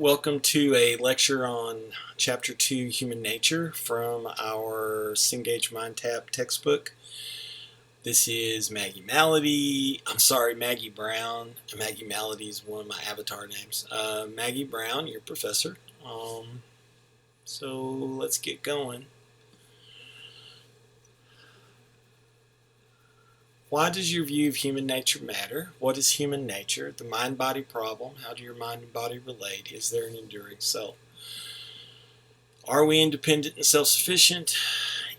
Welcome to a lecture on Chapter 2, Human Nature from our Cengage Mind Tap textbook. This is Maggie Brown. Maggie Malady is one of my avatar names. Maggie Brown, your professor. So let's get going. Why does your view of human nature matter? What is human nature? The mind-body problem. How do your mind and body relate? Is there an enduring self? Are we independent and self-sufficient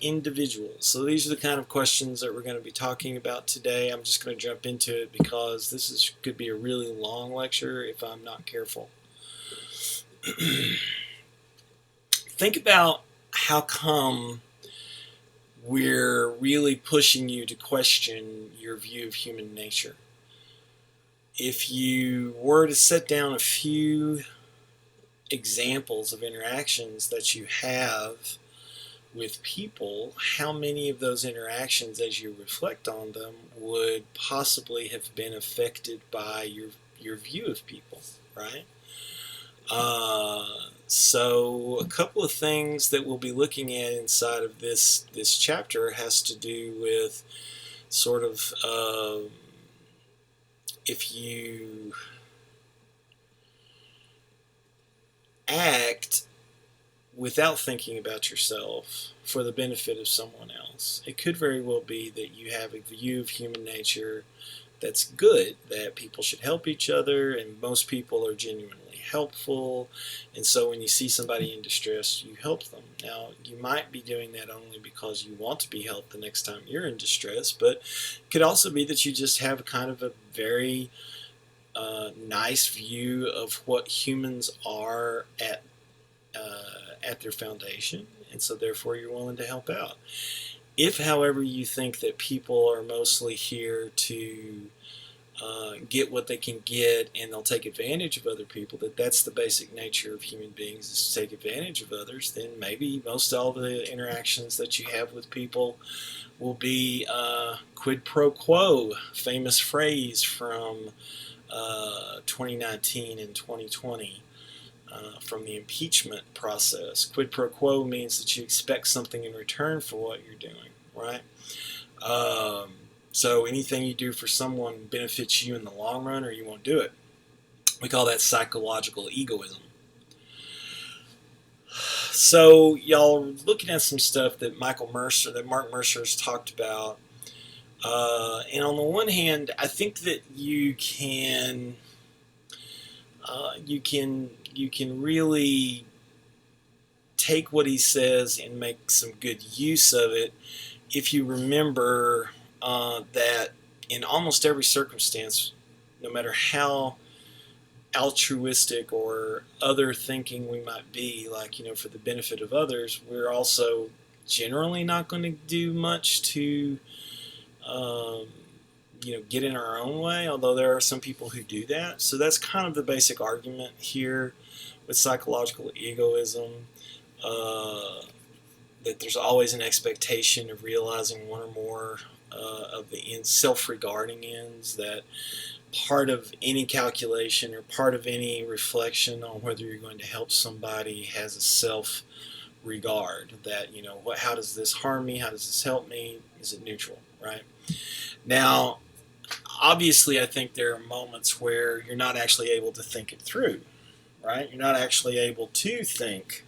individuals? So these are the kind of questions that we're going to be talking about today. I'm just going to jump into it because this could be a really long lecture if I'm not careful. Think about how come we're really pushing you to question your view of human nature. If you were to set down a few examples of interactions that you have with people, how many of those interactions, as you reflect on them, would possibly have been affected by your view of people, right? So a couple of things that we'll be looking at inside of this chapter has to do with sort of if you act without thinking about yourself for the benefit of someone else, it could very well be that you have a view of human nature that's good, that people should help each other, and most people are genuinely helpful, and so when you see somebody in distress, you help them. Now, you might be doing that only because you want to be helped the next time you're in distress, but it could also be that you just have kind of a very nice view of what humans are at their foundation, and so therefore you're willing to help out. If, however, you think that people are mostly here to get what they can get and they'll take advantage of other people, that's the basic nature of human beings, is to take advantage of others, then maybe most all the interactions that you have with people will be quid pro quo, famous phrase from 2019 and 2020. From the impeachment process. Quid pro quo means that you expect something in return for what you're doing, right? So anything you do for someone benefits you in the long run, or you won't do it. We call that psychological egoism. So y'all are looking at some stuff that Mark Mercer's talked about. And on the one hand, I think that you can really take what he says and make some good use of it if you remember that in almost every circumstance, no matter how altruistic or other thinking we might be, like, for the benefit of others, we're also generally not going to do much to get in our own way, although there are some people who do that. So that's kind of the basic argument here with psychological egoism, that there's always an expectation of realizing one or more of the self-regarding ends, that part of any calculation or part of any reflection on whether you're going to help somebody has a self-regard, that, how does this harm me? How does this help me? Is it neutral, right? Now, obviously, I think there are moments where you're not actually able to think it through, right? You're not actually able to think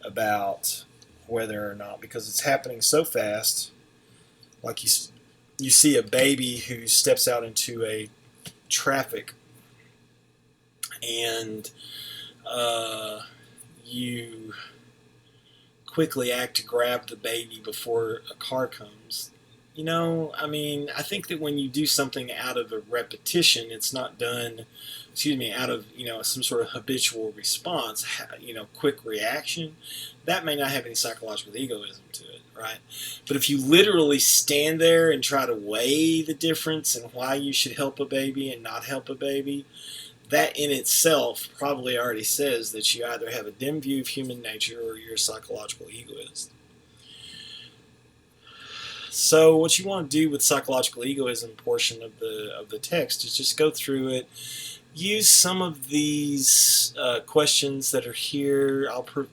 about whether or not, because it's happening so fast. Like you see a baby who steps out into a traffic, and you quickly act to grab the baby before a car comes. I think that when you do something out of a repetition, it's not done, out of, some sort of habitual response, quick reaction, that may not have any psychological egoism to it, right? But if you literally stand there and try to weigh the difference in why you should help a baby and not help a baby, that in itself probably already says that you either have a dim view of human nature or you're a psychological egoist. So what you want to do with psychological egoism portion of the text is just go through it, use some of these questions that are here.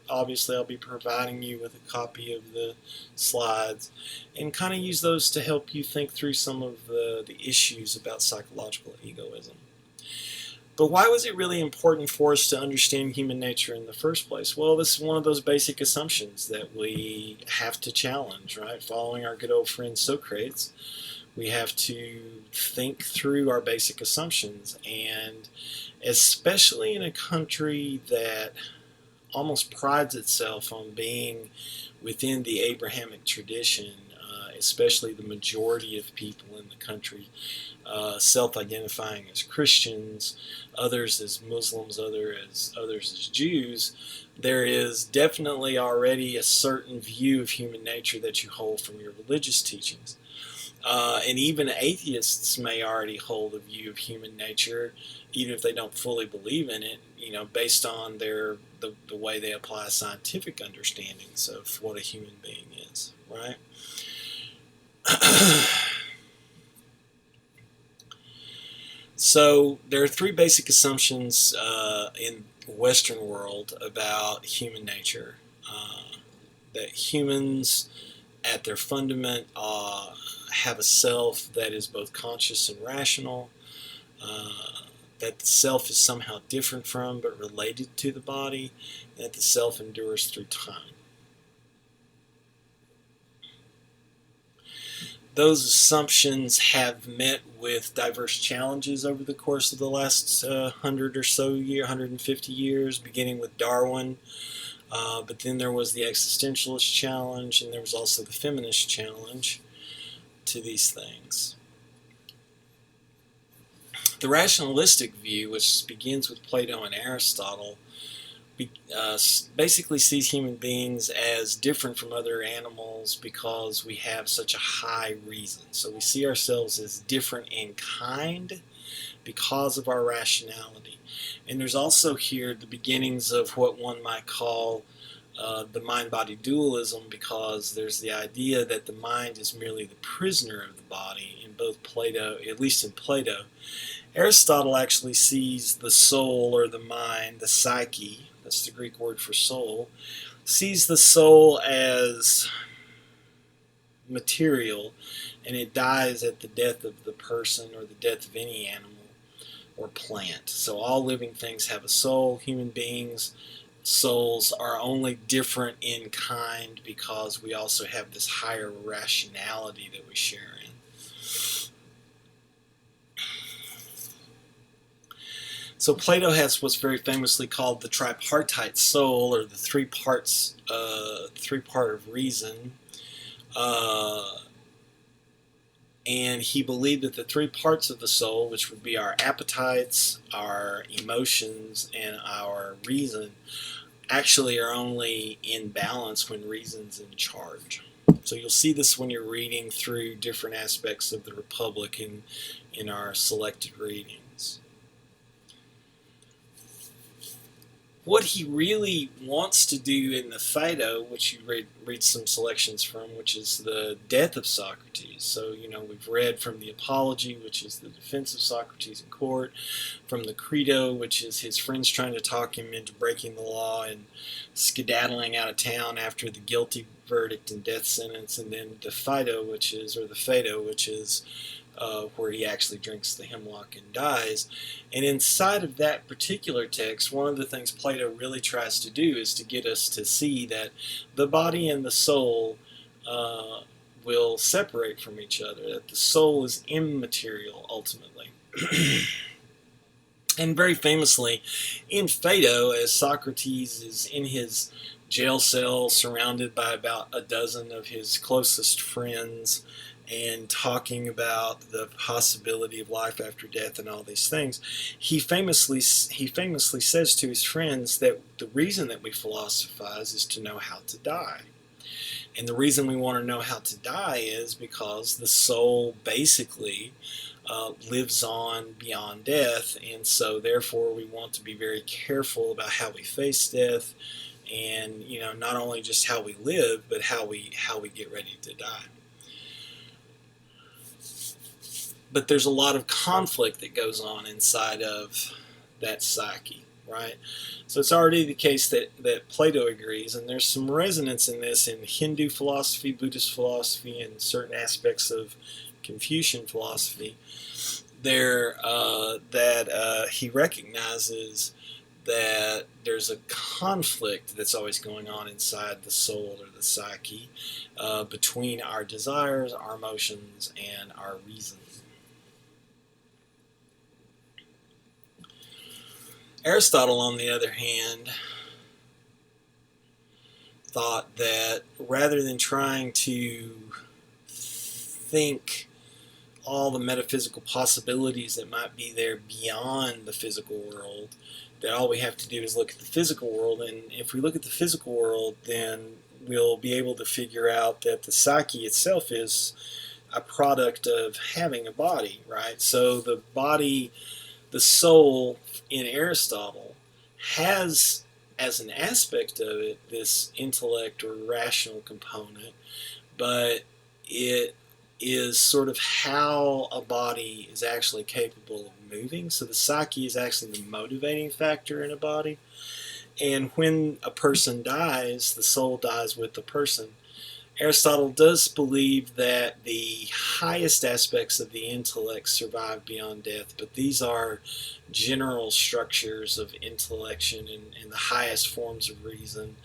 Obviously I'll be providing you with a copy of the slides, and kind of use those to help you think through some of the issues about psychological egoism. But why was it really important for us to understand human nature in the first place? Well, this is one of those basic assumptions that we have to challenge, right? Following our good old friend Socrates, we have to think through our basic assumptions. And especially in a country that almost prides itself on being within the Abrahamic tradition, especially the majority of people in the country self-identifying as Christians, others as Muslims, others as Jews, there is definitely already a certain view of human nature that you hold from your religious teachings. And even atheists may already hold a view of human nature, even if they don't fully believe in it, based on the way they apply scientific understandings of what a human being is, right? So there are three basic assumptions in the Western world about human nature. That humans, at their fundament, have a self that is both conscious and rational, that the self is somehow different from but related to the body, and that the self endures through time. Those assumptions have met with diverse challenges over the course of the last 100 or so 150 years, beginning with Darwin. But then there was the Existentialist challenge, and there was also the Feminist challenge to these things. The rationalistic view, which begins with Plato and Aristotle, basically sees human beings as different from other animals because we have such a high reason. So we see ourselves as different in kind because of our rationality. And there's also here the beginnings of what one might call the mind-body dualism, because there's the idea that the mind is merely the prisoner of the body in both Plato, at least in Plato. Aristotle actually sees the soul or the mind, the psyche, that's the Greek word for soul, sees the soul as material, and it dies at the death of the person or the death of any animal or plant. So all living things have a soul. Human beings' souls are only different in kind because we also have this higher rationality that we share in. So Plato has what's very famously called the tripartite soul, or the three part of reason, and he believed that the three parts of the soul, which would be our appetites, our emotions, and our reason, actually are only in balance when reason's in charge. So you'll see this when you're reading through different aspects of the Republic in our selected readings. What he really wants to do in the Phaedo, which you read some selections from, which is the death of Socrates. So, we've read from the Apology, which is the defense of Socrates in court, from the Credo, which is his friends trying to talk him into breaking the law and skedaddling out of town after the guilty verdict and death sentence, and then the Phaedo, which is where he actually drinks the hemlock and dies. And inside of that particular text, one of the things Plato really tries to do is to get us to see that the body and the soul will separate from each other, that the soul is immaterial ultimately. And very famously, in Phaedo, as Socrates is in his jail cell surrounded by about a dozen of his closest friends, and talking about the possibility of life after death and all these things, he famously says to his friends that the reason that we philosophize is to know how to die. And the reason we want to know how to die is because the soul basically lives on beyond death, and so therefore we want to be very careful about how we face death, and not only just how we live, but how we get ready to die. But there's a lot of conflict that goes on inside of that psyche, right? So it's already the case that Plato agrees, and there's some resonance in this in Hindu philosophy, Buddhist philosophy, and certain aspects of Confucian philosophy. There, that he recognizes that there's a conflict that's always going on inside the soul or the psyche between our desires, our emotions, and our reason. Aristotle, on the other hand, thought that rather than trying to think all the metaphysical possibilities that might be there beyond the physical world, that all we have to do is look at the physical world, and if we look at the physical world, then we'll be able to figure out that the psyche itself is a product of having a body, right? So the body, the soul in Aristotle has as an aspect of it this intellect or rational component, but it is sort of how a body is actually capable of moving. So the psyche is actually the motivating factor in a body. And when a person dies, the soul dies with the person. Aristotle does believe that the highest aspects of the intellect survive beyond death, but these are general structures of intellection and the highest forms of reason,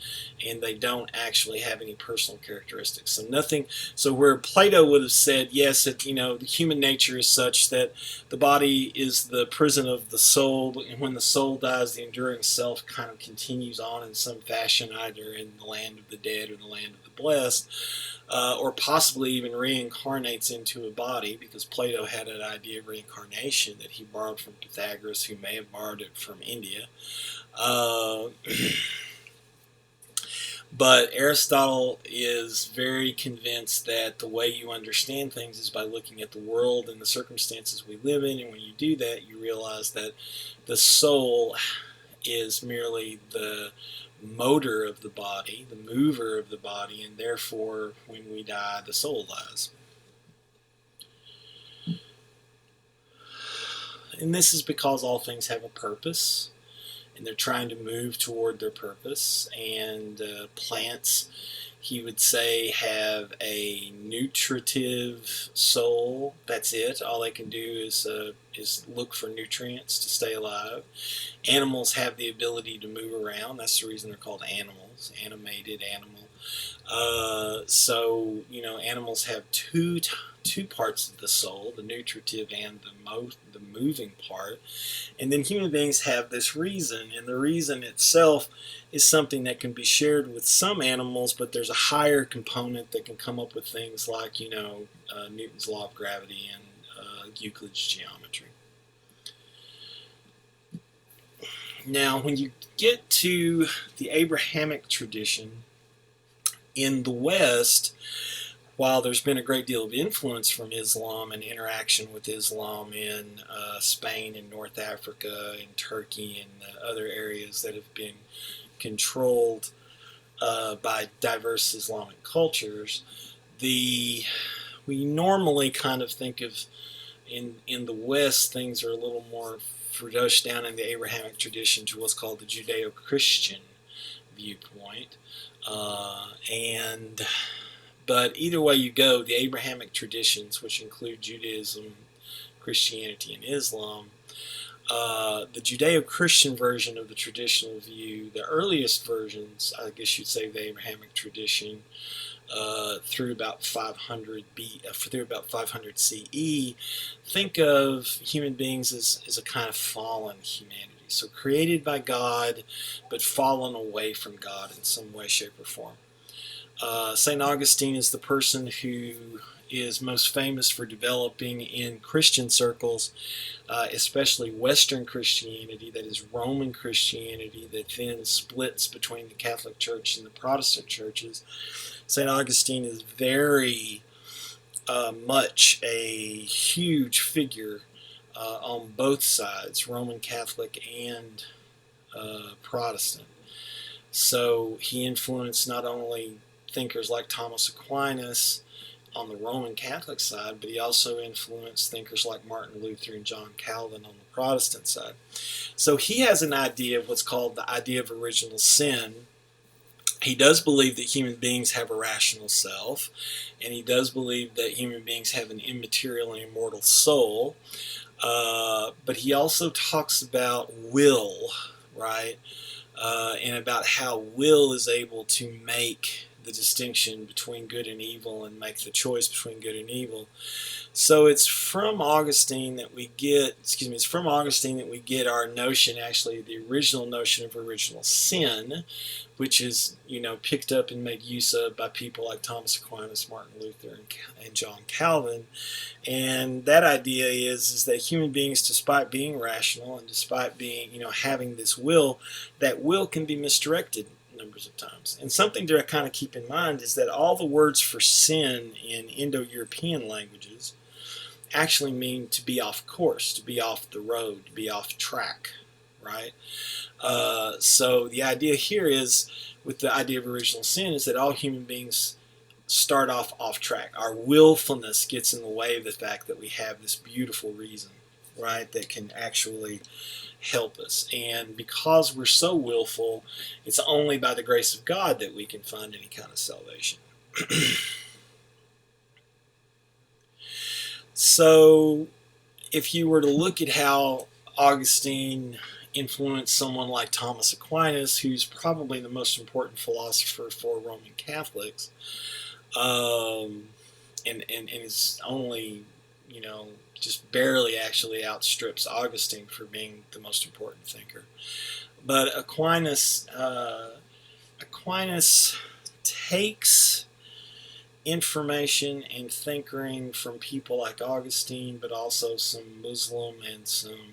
and they don't actually have any personal characteristics. So nothing. So where Plato would have said, yes, the human nature is such that the body is the prison of the soul, and when the soul dies, the enduring self kind of continues on in some fashion, either in the land of the dead or the land of the blessed. Or possibly even reincarnates into a body, because Plato had an idea of reincarnation that he borrowed from Pythagoras, who may have borrowed it from India. But Aristotle is very convinced that the way you understand things is by looking at the world and the circumstances we live in, and when you do that, you realize that the soul is merely the motor of the body, the mover of the body, and therefore when we die, the soul dies. And this is because all things have a purpose, and they're trying to move toward their purpose. And plants, he would say, have a nutritive soul. That's it. All they can do is look for nutrients to stay alive. Animals have the ability to move around. That's the reason they're called animals, animated animal. So animals have two parts of the soul, the nutritive and the moving part. And then human beings have this reason, and the reason itself is something that can be shared with some animals, but there's a higher component that can come up with things like Newton's law of gravity and Euclid's geometry. Now, when you get to the Abrahamic tradition in the West, while there's been a great deal of influence from Islam and interaction with Islam in Spain and North Africa and Turkey and other areas that have been controlled by diverse Islamic cultures, we normally kind of think of in the West, things are a little more reduced down in the Abrahamic tradition to what's called the Judeo-Christian viewpoint. But either way you go, the Abrahamic traditions, which include Judaism, Christianity, and Islam, the Judeo-Christian version of the traditional view, the earliest versions, I guess you'd say, the Abrahamic tradition, through about 500 CE, think of human beings as a kind of fallen humanity. So created by God, but fallen away from God in some way, shape, or form. St. Augustine is the person who is most famous for developing in Christian circles, especially Western Christianity, that is Roman Christianity, that then splits between the Catholic Church and the Protestant churches. St. Augustine is very much a huge figure on both sides, Roman Catholic and Protestant. So he influenced not only thinkers like Thomas Aquinas on the Roman Catholic side, but he also influenced thinkers like Martin Luther and John Calvin on the Protestant side. So he has an idea of what's called the idea of original sin. He does believe that human beings have a rational self, and he does believe that human beings have an immaterial and immortal soul. But he also talks about will, right? And about how will is able to make the distinction between good and evil and make the choice between good and evil. So it's from Augustine that we get, it's from Augustine that we get our notion, actually the original notion of original sin, which is, picked up and made use of by people like Thomas Aquinas, Martin Luther, and John Calvin. And that idea is that human beings, despite being rational and despite being, having this will, that will can be misdirected numbers of times. And something to kind of keep in mind is that all the words for sin in Indo-European languages actually mean to be off course, to be off the road, to be off track, right? So the idea here is, with the idea of original sin, is that all human beings start off track. Our willfulness gets in the way of the fact that we have this beautiful reason, right, that can actually help us. And because we're so willful, it's only by the grace of God that we can find any kind of salvation. So if you were to look at how Augustine influenced someone like Thomas Aquinas, who's probably the most important philosopher for Roman Catholics, and is only, just barely actually outstrips Augustine for being the most important thinker. But Aquinas takes information and thinking from people like Augustine, but also some Muslim and some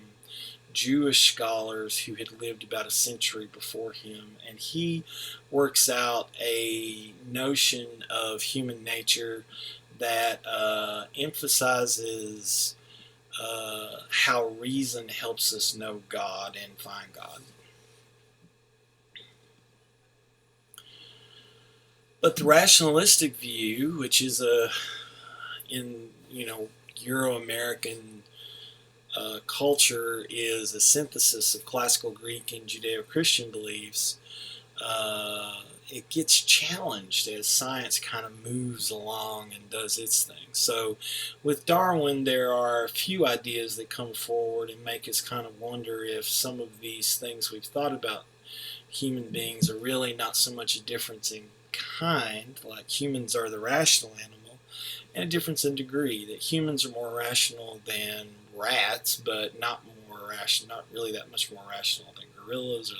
Jewish scholars who had lived about a century before him, and he works out a notion of human nature that emphasizes how reason helps us know God and find God. But the rationalistic view, which is in Euro-American culture, is a synthesis of classical Greek and Judeo-Christian beliefs. It gets challenged as science kind of moves along and does its thing. So with Darwin, there are a few ideas that come forward and make us kind of wonder if some of these things we've thought about human beings are really not so much a difference in kind, like humans are the rational animal, and a difference in degree, that humans are more rational than rats, but not really that much more rational than gorillas, or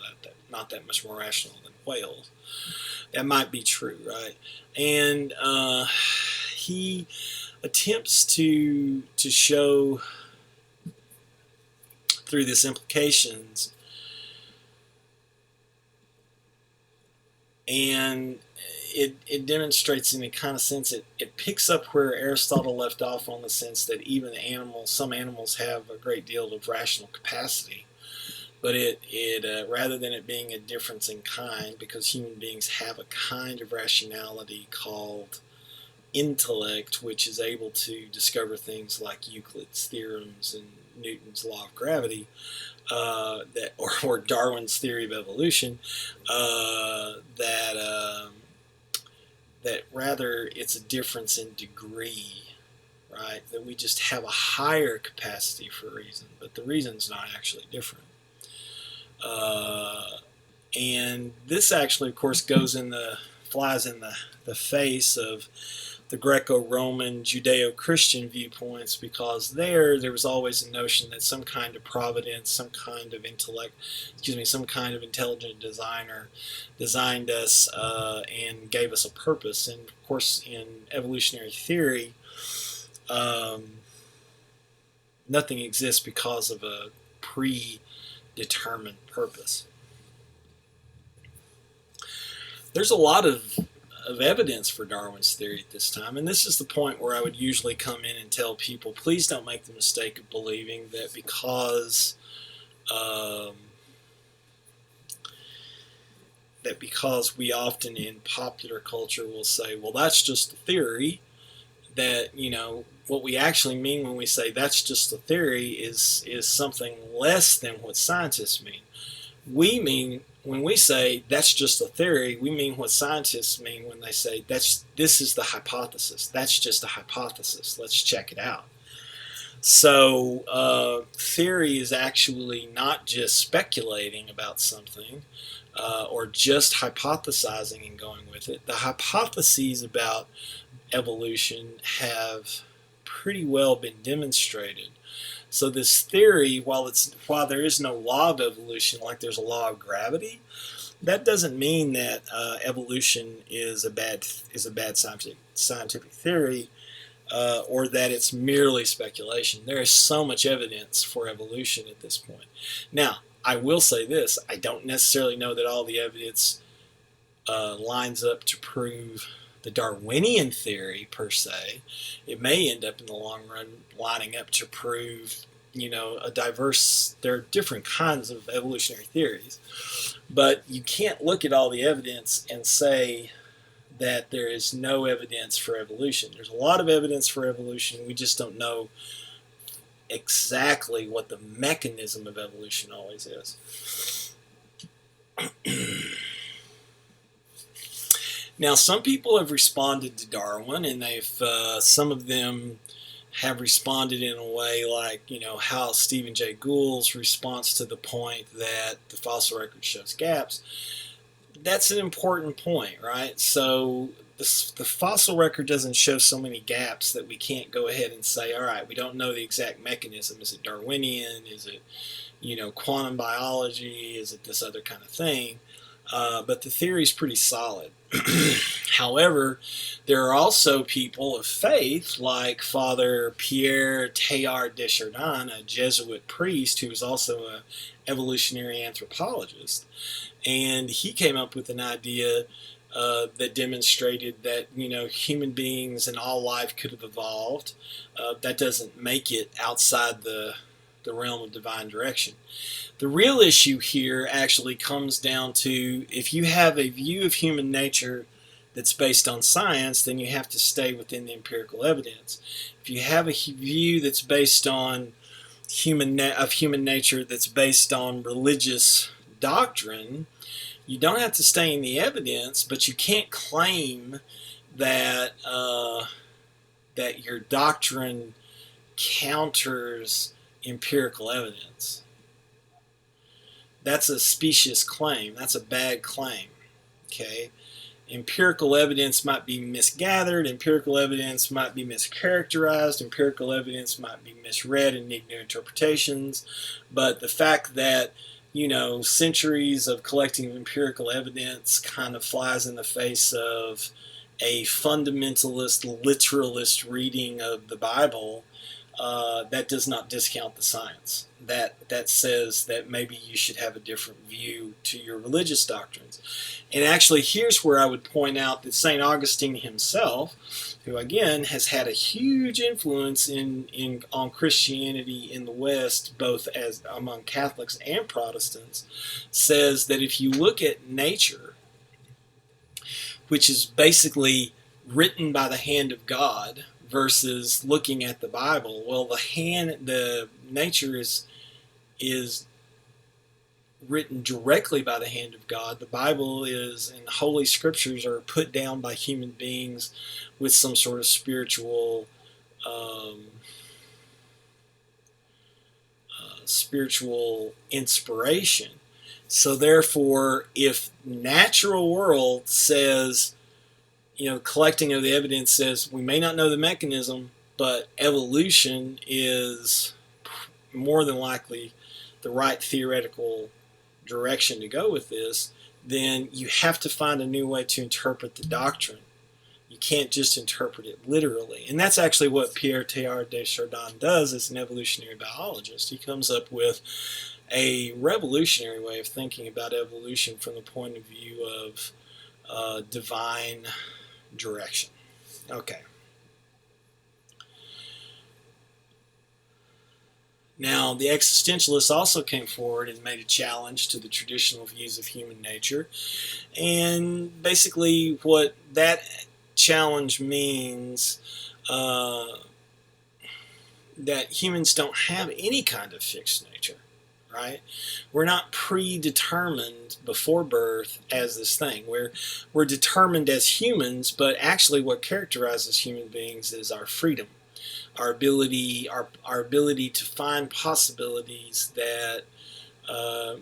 not that much more rational than whales. That might be true, right? And he attempts to show through this implications, and it demonstrates in a kind of sense, it picks up where Aristotle left off, on the sense that even some animals have a great deal of rational capacity. But rather than it being a difference in kind, because human beings have a kind of rationality called intellect, which is able to discover things like Euclid's theorems and Newton's law of gravity, or Darwin's theory of evolution, that rather it's a difference in degree, right? That we just have a higher capacity for reason, but the reason's not actually different. And this actually, of course, flies in the face of the Greco-Roman Judeo-Christian viewpoints, because there was always a notion that some kind of providence, some kind of intelligent designer designed us and gave us a purpose. And of course, in evolutionary theory, nothing exists because of a predetermined purpose. There's a lot of evidence for Darwin's theory at this time, and this is the point where I would usually come in and tell people, please don't make the mistake of believing that because we often in popular culture will say, well, that's just a theory, that, what we actually mean when we say that's just a theory is something less than what scientists mean. We mean, when we say that's just a theory, we mean what scientists mean when they say this is the hypothesis. That's just a hypothesis. Let's check it out. So theory is actually not just speculating about something or just hypothesizing and going with it. The hypotheses about evolution have pretty well been demonstrated. So this theory, while there is no law of evolution, like there's a law of gravity, that doesn't mean that evolution is a bad scientific theory, or that it's merely speculation. There is so much evidence for evolution at this point. Now, I will say this: I don't necessarily know that all the evidence lines up to prove the Darwinian theory per se. It may end up in the long run lining up to prove, there are different kinds of evolutionary theories, but you can't look at all the evidence and say that there is no evidence for evolution. There's a lot of evidence for evolution. We just don't know exactly what the mechanism of evolution always is. Now, some people have responded to Darwin, and some of them have responded in a way like, how Stephen Jay Gould's response to the point that the fossil record shows gaps. That's an important point, right? So the fossil record doesn't show so many gaps that we can't go ahead and say, all right, we don't know the exact mechanism. Is it Darwinian? Is it, quantum biology? Is it this other kind of thing? But the theory is pretty solid. However, there are also people of faith like Father Pierre Teilhard de Chardin, a Jesuit priest who was also an evolutionary anthropologist. And he came up with an idea that demonstrated that, human beings and all life could have evolved. That doesn't make it outside the realm of divine direction. The real issue here actually comes down to, if you have a view of human nature that's based on science, then you have to stay within the empirical evidence. If you have a view that's based on human nature that's based on religious doctrine, you don't have to stay in the evidence, but you can't claim that that your doctrine counters empirical evidence. That's a specious claim. That's a bad claim. Okay? Empirical evidence might be misgathered. Empirical evidence might be mischaracterized. Empirical evidence might be misread and need new interpretations. But the fact that, centuries of collecting empirical evidence kind of flies in the face of a fundamentalist, literalist reading of the Bible, that does not discount the science. That says that maybe you should have a different view to your religious doctrines. And actually, here's where I would point out that St. Augustine himself, who again has had a huge influence on Christianity in the West, both as among Catholics and Protestants, says that if you look at nature, which is basically written by the hand of God, versus looking at the Bible, well, the nature is written directly by the hand of God. The Bible is, and the Holy Scriptures are put down by human beings with some sort of spiritual inspiration. So therefore, if natural world says, collecting of the evidence says we may not know the mechanism, but evolution is more than likely the right theoretical direction to go with this, then you have to find a new way to interpret the doctrine. You can't just interpret it literally. And that's actually what Pierre Teilhard de Chardin does as an evolutionary biologist. He comes up with a revolutionary way of thinking about evolution from the point of view of divine direction. Okay. Now, the existentialists also came forward and made a challenge to the traditional views of human nature. And basically what that challenge means that humans don't have any kind of fixed nature, right? We're not predetermined before birth as this thing. We're determined as humans, but actually what characterizes human beings is our freedom, our ability to find possibilities that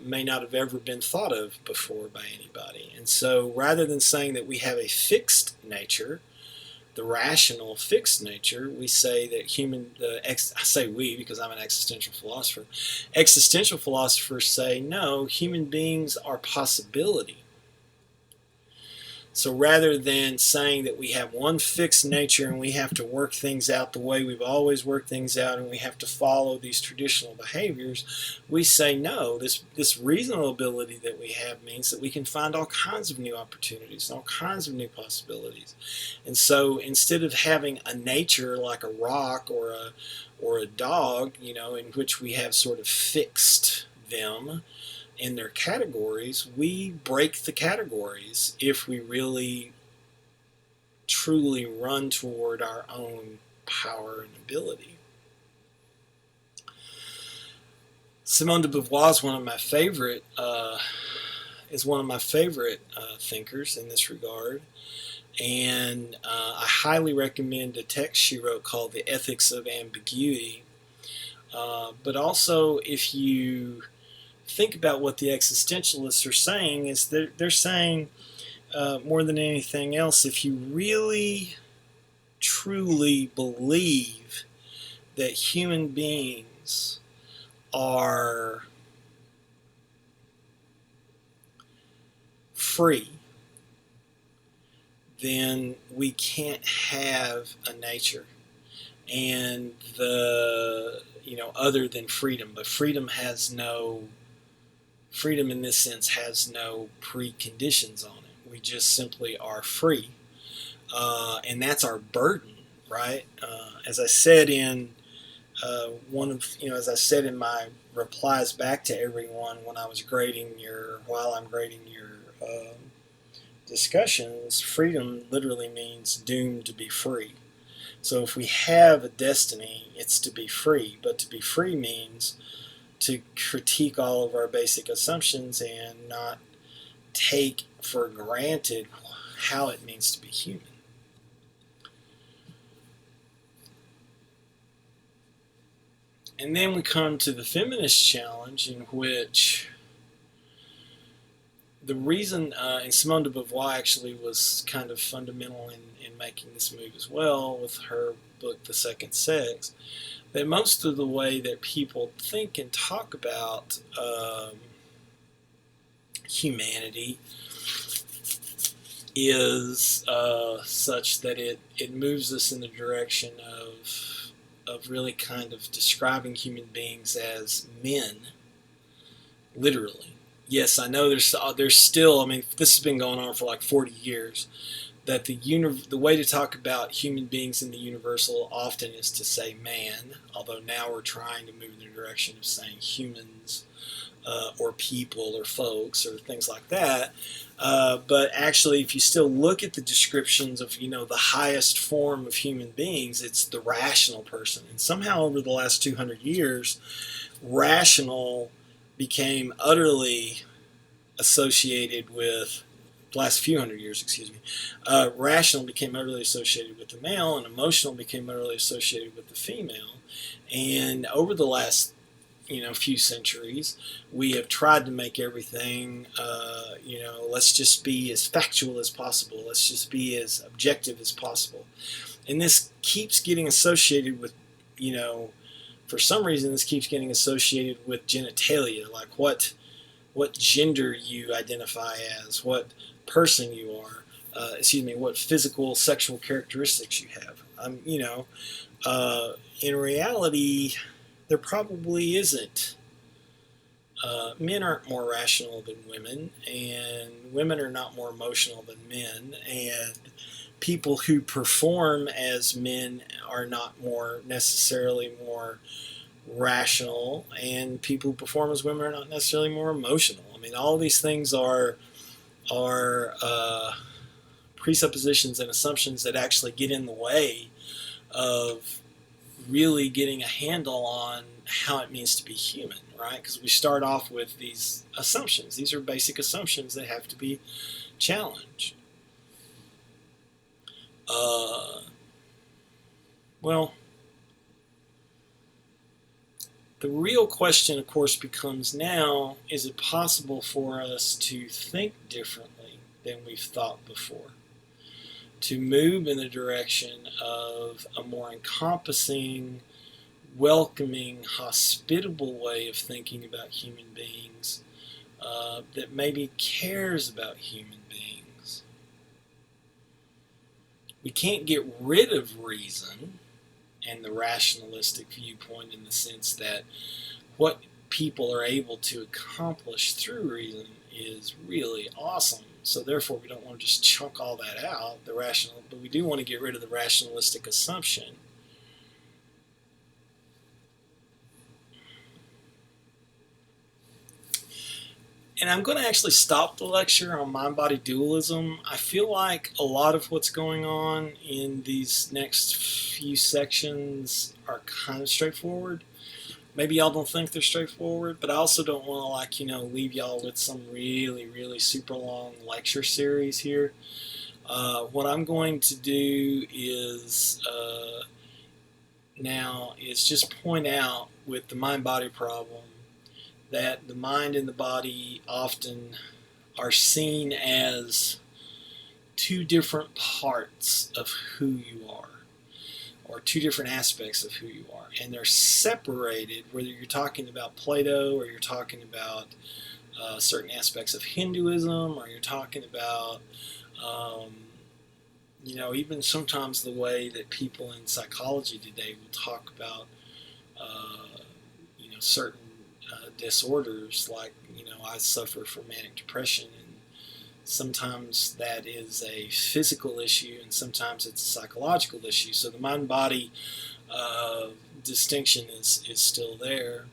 may not have ever been thought of before by anybody. And so rather than saying that we have a fixed nature, the rational fixed nature, we say that I say we because I'm an existential philosopher. Existential philosophers say, no, human beings are possibility. So rather than saying that we have one fixed nature and we have to work things out the way we've always worked things out and we have to follow these traditional behaviors, we say no, this reasonable ability that we have means that we can find all kinds of new opportunities, all kinds of new possibilities. And so instead of having a nature like a rock or a dog, in which we have sort of fixed them in their categories, we break the categories if we really truly run toward our own power and ability. Simone de Beauvoir is one of my favorite thinkers in this regard, and I highly recommend a text she wrote called "The Ethics of Ambiguity." But also, if you think about what the existentialists are saying, is they're saying more than anything else, if you really truly believe that human beings are free, then we can't have a nature and other than freedom. But freedom in this sense has no preconditions on it. We just simply are free, and that's our burden, right? As I said in as I said in my replies back to everyone while I'm grading your discussions, freedom literally means doomed to be free. So if we have a destiny, it's to be free. But to be free means to critique all of our basic assumptions and not take for granted how it means to be human. And then we come to the feminist challenge, in which the reason, and Simone de Beauvoir actually was kind of fundamental in making this move as well with her book, The Second Sex, that most of the way that people think and talk about humanity is such that it moves us in the direction of really kind of describing human beings as men, literally. Yes, I know there's still, this has been going on for like 40 years, that the way to talk about human beings in the universal often is to say man, although now we're trying to move in the direction of saying humans or people or folks or things like that. But actually, if you still look at the descriptions of the highest form of human beings, it's the rational person. And somehow over the last 200 years, rational became utterly associated with last few hundred years, rational became utterly associated with the male, and emotional became utterly associated with the female. And over the last few centuries, we have tried to make everything, let's just be as factual as possible. Let's just be as objective as possible. And this keeps getting associated with, for some reason, this keeps getting associated with genitalia, like what gender you identify as, what person you are, what physical sexual characteristics you have. In reality, there probably isn't. Men aren't more rational than women, and women are not more emotional than men, and people who perform as men are not necessarily more rational, and people who perform as women are not necessarily more emotional. All these things are presuppositions and assumptions that actually get in the way of really getting a handle on how it means to be human, right? Because we start off with these assumptions. These are basic assumptions that have to be challenged. Well, the real question, of course, becomes now, is it possible for us to think differently than we've thought before? To move in the direction of a more encompassing, welcoming, hospitable way of thinking about human beings that maybe cares about human beings. We can't get rid of reason and the rationalistic viewpoint in the sense that what people are able to accomplish through reason is really awesome. So therefore, we don't want to just chunk all that out, but we do want to get rid of the rationalistic assumption. And I'm going to actually stop the lecture on mind-body dualism. I feel like a lot of what's going on in these next few sections are kind of straightforward. Maybe y'all don't think they're straightforward, but I also don't want to, leave y'all with some really, really super long lecture series here. What I'm going to do is now is just point out with the mind-body problem that the mind and the body often are seen as two different parts of who you are, or two different aspects of who you are, and they're separated, whether you're talking about Plato or you're talking about certain aspects of Hinduism, or you're talking about even sometimes the way that people in psychology today will talk about certain disorders, like I suffer from manic depression, and sometimes that is a physical issue and sometimes it's a psychological issue. So the mind-body distinction is still there.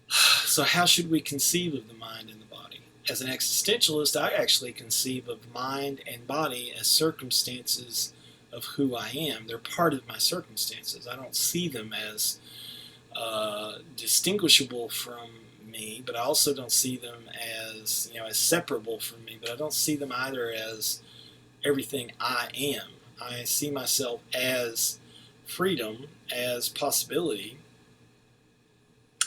So how should we conceive of the mind and the body? As an existentialist, I actually conceive of mind and body as circumstances of who I am. They're part of my circumstances. I don't see them as distinguishable from me, but I also don't see them as as separable from me. But I don't see them either as everything I am. I see myself as freedom, as possibility,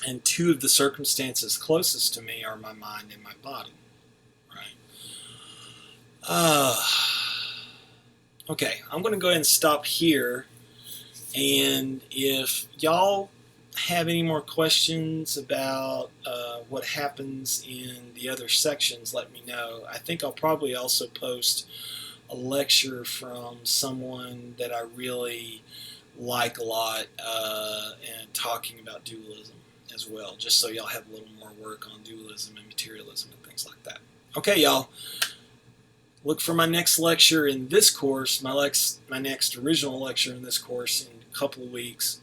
and two of the circumstances closest to me are my mind and my body. Right? Okay, I'm going to go ahead and stop here. And if y'all have any more questions about what happens in the other sections, let me know. I think I'll probably also post a lecture from someone that I really like a lot and talking about dualism as well, just so y'all have a little more work on dualism and materialism and things like that. Okay, y'all. Look for my next lecture in this course, my next original lecture in this course in a couple of weeks.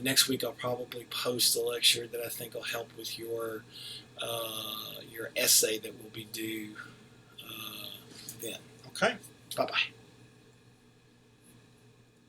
Next week I'll probably post a lecture that I think will help with your essay that will be due then. Okay? Bye-bye.